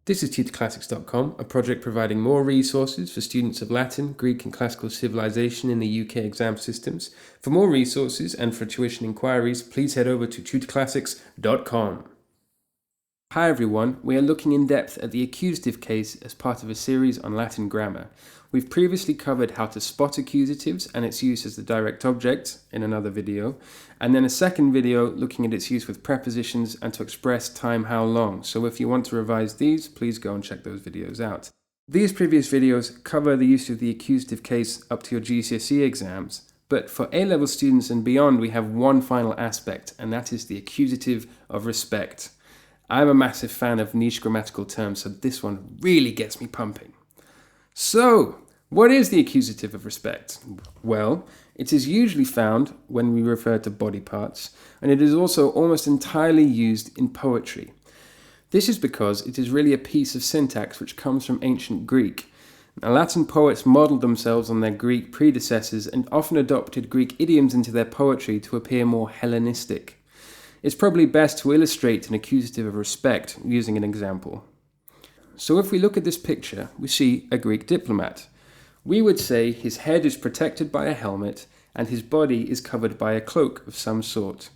This is tutorclassics.com, a project providing more resources for students of Latin, Greek and Classical Civilization in the UK exam systems. For more resources and for tuition inquiries, please head over to tutorclassics.com. Hi everyone, we are looking in depth at the accusative case as part of a series on Latin grammar. We've previously covered how to spot accusatives and its use as the direct object in another video, and then a second video looking at its use with prepositions and to express time how long. So if you want to revise these, please go and check those videos out. These previous videos cover the use of the accusative case up to your GCSE exams, but for A-level students and beyond we have one final aspect, and that is the accusative of respect. I'm a massive fan of niche grammatical terms, so this one really gets me pumping. So, what is the accusative of respect? Well, it is usually found when we refer to body parts, and it is also almost entirely used in poetry. This is because it is really a piece of syntax which comes from ancient Greek. Now, Latin poets modelled themselves on their Greek predecessors and often adopted Greek idioms into their poetry to appear more Hellenistic. It's probably best to illustrate an accusative of respect using an example. So if we look at this picture, we see a Greek diplomat. We would say his head is protected by a helmet and his body is covered by a cloak of some sort.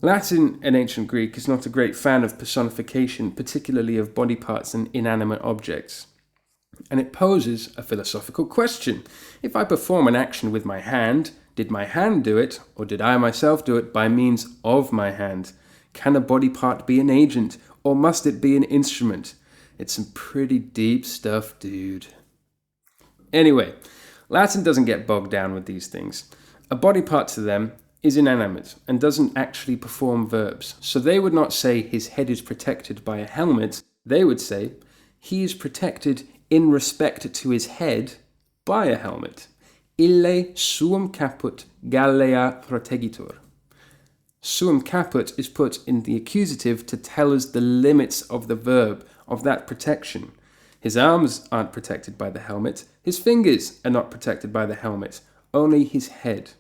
Latin and ancient Greek is not a great fan of personification, particularly of body parts and inanimate objects. And it poses a philosophical question. If I perform an action with my hand, did my hand do it, or did I myself do it by means of my hand? Can a body part be an agent, or must it be an instrument? It's some pretty deep stuff, dude. Anyway, Latin doesn't get bogged down with these things. A body part to them is inanimate and doesn't actually perform verbs. So they would not say his head is protected by a helmet. They would say he is protected in respect to his head by a helmet. Ille suum caput Gallea protegitur. Suum caput is put in the accusative to tell us the limits of the verb, of that protection. His arms aren't protected by the helmet, his fingers are not protected by the helmet, only his head.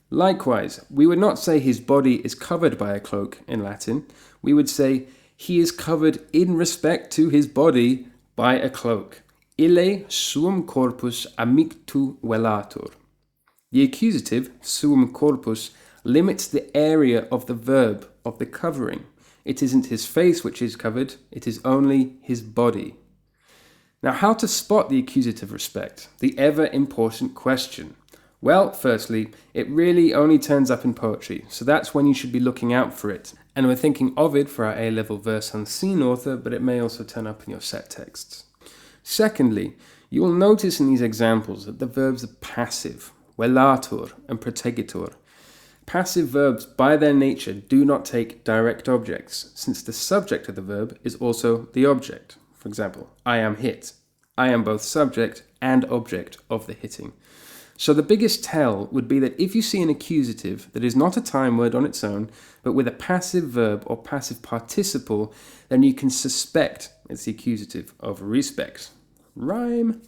Likewise, we would not say his body is covered by a cloak in Latin, we would say he is covered in respect to his body by a cloak. Ille suum corpus amictu velatur. The accusative, suum corpus, limits the area of the verb, of the covering. It isn't his face which is covered, it is only his body. Now, how to spot the accusative respect? The ever-important question. Well, firstly, it really only turns up in poetry, so that's when you should be looking out for it. And we're thinking Ovid for our A-level verse unseen author, but it may also turn up in your set texts. Secondly, you will notice in these examples that the verbs are passive, velatur and protegitur. Passive verbs, by their nature, do not take direct objects, since the subject of the verb is also the object. For example, I am hit. I am both subject and object of the hitting. So the biggest tell would be that if you see an accusative that is not a time word on its own, but with a passive verb or passive participle, then you can suspect it's the accusative of respect. Rhyme.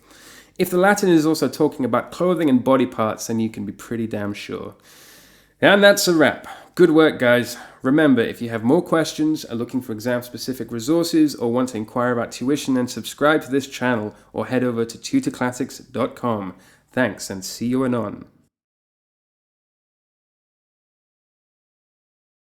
If the Latin is also talking about clothing and body parts, then you can be pretty damn sure. And that's a wrap. Good work, guys. Remember, if you have more questions, are looking for exam-specific resources, or want to inquire about tuition, then subscribe to this channel or head over to tutorclassics.com. Thanks, and see you anon.